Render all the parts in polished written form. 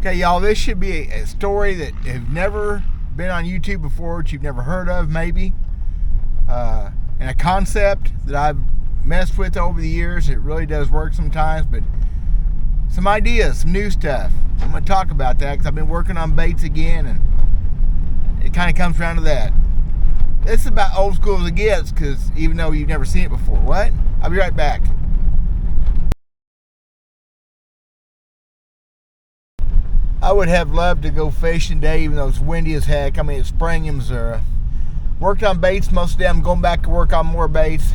Okay, y'all, this should be a story that have never been on YouTube before, that you've never heard of, maybe. And a concept that I've messed with over the years. It really does work sometimes, but some ideas, some new stuff. I'm going to talk about that because I've been working on baits again, and it kind of comes around to that. This is about old school as it gets, because even though you've never seen it before. What? I'll be right back. I would have loved to go fishing today, even though it's windy as heck. I mean, it's spring in Missouri. Worked on baits most of the day. I'm going back to work on more baits,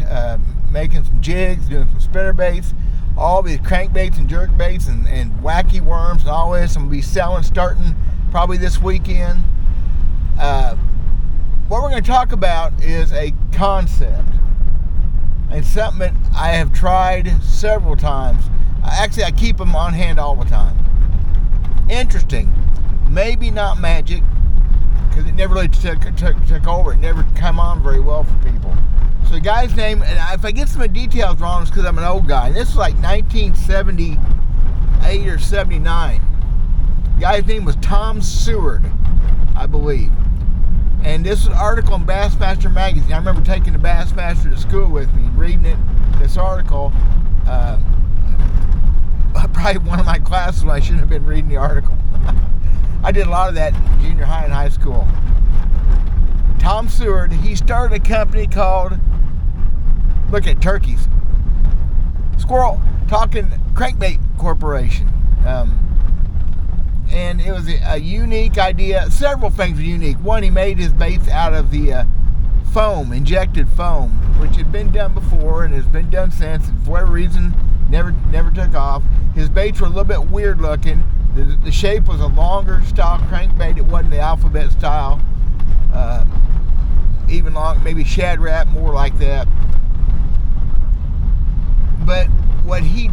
making some jigs, doing some spinner baits, all these crankbaits and jerk baits and wacky worms and all this. I'm going to be selling starting probably this weekend. What we're going to talk about is a concept and something that I have tried several times. Actually, I keep them on hand all the time. Interesting, maybe not magic, because it never really took over. It never come on very well for people. So the guy's name, and if I get some of the details wrong, it's because I'm an old guy. And this is like 1978 or 79. The guy's name was Tom Seward, I believe. And this is an article in Bassmaster magazine. I remember taking the Bassmaster to school with me, reading it. This article. Probably one of my classes when I shouldn't have been reading the article. I did a lot of that in junior high and high school. Tom Seward, he started a company called, look at turkeys, Squirrel Talking Crankbait Corporation. And it was a unique idea. Several things were unique. One, he made his baits out of the foam, injected foam, which had been done before and has been done since, and for whatever reason never took off. His baits were a little bit weird looking. The shape was a longer style crankbait. It wasn't the alphabet style. Even long, maybe shad wrap, more like that. But what he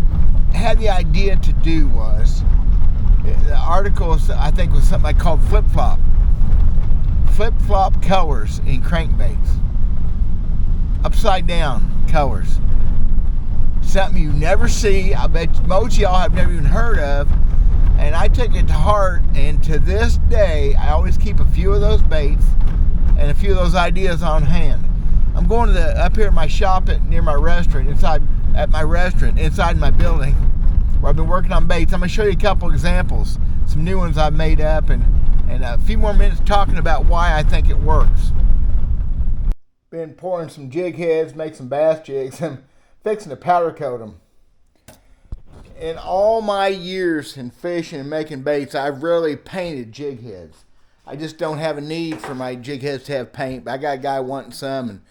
had the idea to do was, the article I think was something I called flip-flop colors in crankbaits. Upside down colors. Something you never see. I bet most of y'all have never even heard of. And I took it to heart, and to this day I always keep a few of those baits and a few of those ideas on hand. I'm going to up here in my shop near my restaurant, inside my building, where I've been working on baits. I'm going to show you a couple examples, some new ones I've made up, and a few more minutes talking about why I think it works. Been pouring some jig heads, make some bass jigs. I'm fixing to powder coat them. In all my years in fishing and making baits, I've rarely painted jig heads. I just don't have a need for my jig heads to have paint. But I got a guy wanting some,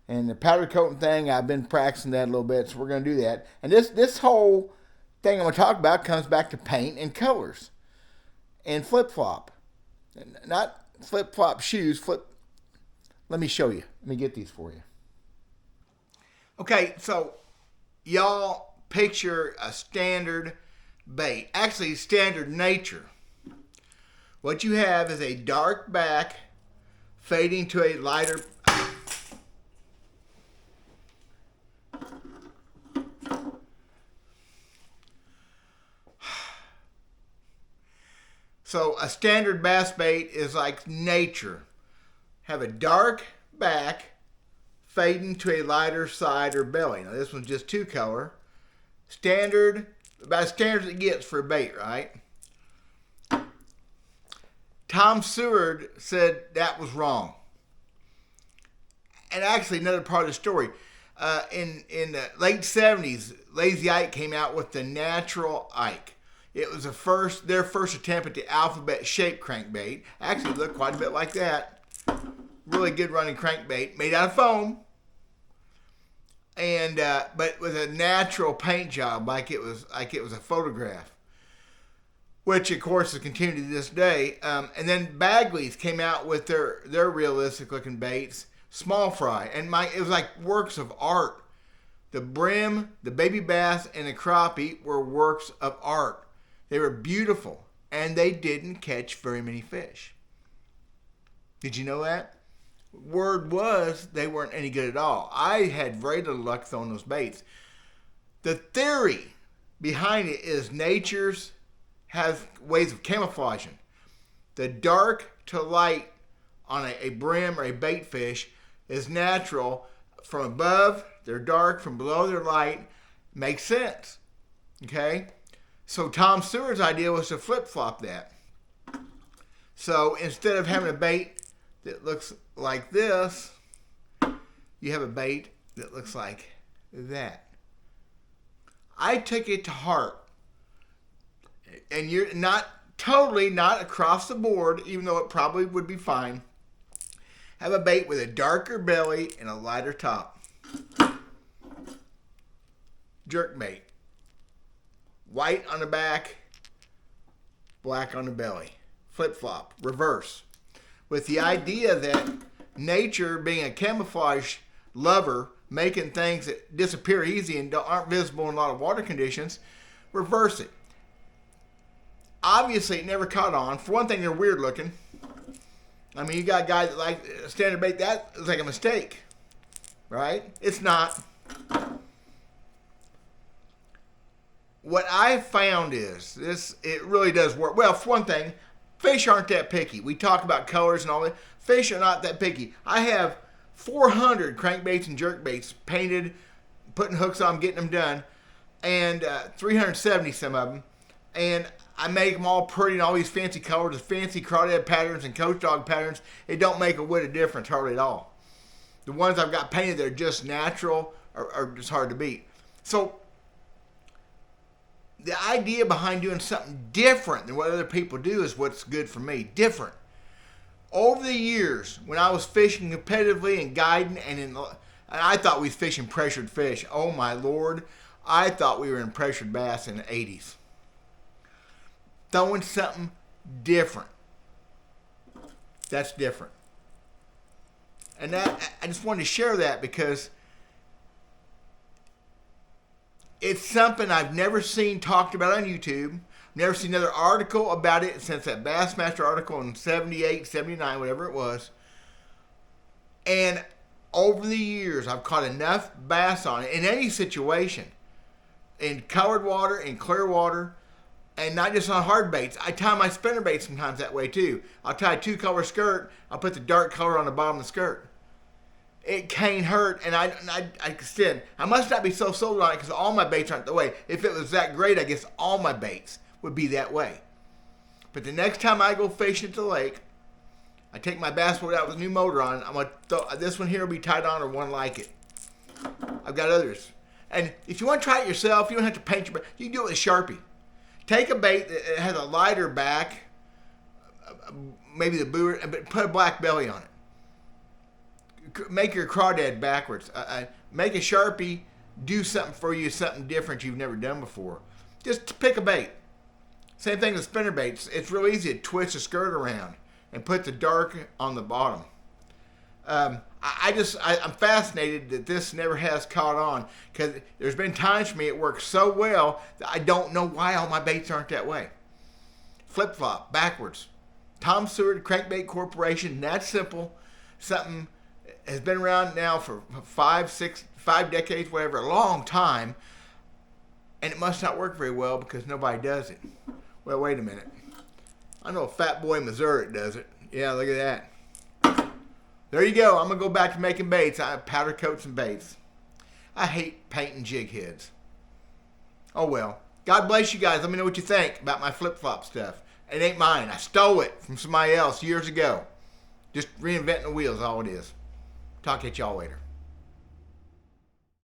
and the powder coating thing, I've been practicing that a little bit, so we're going to do that. And this whole thing I'm going to talk about comes back to paint and colors and flip-flop. Not flip-flop shoes, let me show you. Let me get these for you. Okay, so y'all picture a standard bait. Actually, standard nature. What you have is a dark back fading to a lighter. So a standard bass bait is like nature. Have a dark back fading to a lighter side or belly. Now this one's just two color. Standard, about as standard as it gets for a bait, right? Tom Seward said that was wrong. And actually, another part of the story, in the late 70s, Lazy Ike came out with the Natural Ike. It was their first attempt at the alphabet shaped crankbait. Actually, it looked quite a bit like that. Really good running crankbait, made out of foam. And but with a natural paint job, like it was a photograph, which of course has continued to this day. And then Bagley's came out with their realistic looking baits, small fry, and it was like works of art. The brim, the baby bass, and the crappie were works of art. They were beautiful, and they didn't catch very many fish. Did you know that? Word was they weren't any good at all. I had very little luck throwing those baits. The theory behind it is nature's has ways of camouflaging. The dark to light on a brim or a bait fish is natural. From above, they're dark. From below, they're light. Makes sense. Okay? So Tom Stewart's idea was to flip-flop that. So instead of having a bait that looks like this, you have a bait that looks like that. I took it to heart. And you're not across the board, even though it probably would be fine. Have a bait with a darker belly and a lighter top. Jerk bait. White on the back, black on the belly. Flip-flop, reverse. With the idea that nature, being a camouflage lover, making things that disappear easy and aren't visible in a lot of water conditions, reverse it. Obviously, it never caught on. For one thing, they're weird looking. I mean, you got guys that like standard bait. That is like a mistake, right? It's not. What I found is this, it really does work. Well, for one thing, fish aren't that picky. We talk about colors and all that. Fish are not that picky. I have 400 crankbaits and jerkbaits painted, putting hooks on them, getting them done, and 370 some of them. And I make them all pretty in all these fancy colors, with fancy crawdad patterns and coach dog patterns. It don't make a whit of difference hardly at all. The ones I've got painted that are just natural are just hard to beat. So the idea behind doing something different than what other people do is what's good for me. Different. Over the years, when I was fishing competitively and guiding, and I thought we was fishing pressured fish. Oh my Lord, I thought we were in pressured bass in the 80s. Throwing something different. That's different. And that, I just wanted to share that because it's something I've never seen talked about on YouTube. Never seen another article about it since that Bassmaster article in 78, 79, whatever it was. And over the years, I've caught enough bass on it in any situation. In colored water, in clear water, and not just on hard baits. I tie my spinner baits sometimes that way too. I'll tie a 2-color skirt. I'll put the dark color on the bottom of the skirt. It can't hurt, and I said, I must not be so sold on it because all my baits aren't the way. If it was that great, I guess all my baits would be that way. But the next time I go fishing at the lake, I take my bass boat out with a new motor on. I'm gonna throw, this one here will be tied on or one like it. I've got others. And if you want to try it yourself, you don't have to paint your bait. You can do it with a Sharpie. Take a bait that has a lighter back, maybe the buoy, but put a black belly on it. Make your crawdad backwards. Make a Sharpie do something for you, something different you've never done before. Just pick a bait. Same thing with spinner baits. It's real easy to twist the skirt around and put the dark on the bottom. I'm fascinated that this never has caught on because there's been times for me it works so well that I don't know why all my baits aren't that way. Flip-flop, backwards. Tom Stewart, Crankbait Corporation, that simple. Something has been around now for 5 decades, whatever, a long time, and it must not work very well because nobody does it. Well, wait a minute. I know a fat boy in Missouri that does it. Yeah, look at that. There you go. I'm going to go back to making baits. I have powder coats and baits. I hate painting jig heads. Oh, well. God bless you guys. Let me know what you think about my flip-flop stuff. It ain't mine. I stole it from somebody else years ago. Just reinventing the wheels, all it is. Talk to y'all later.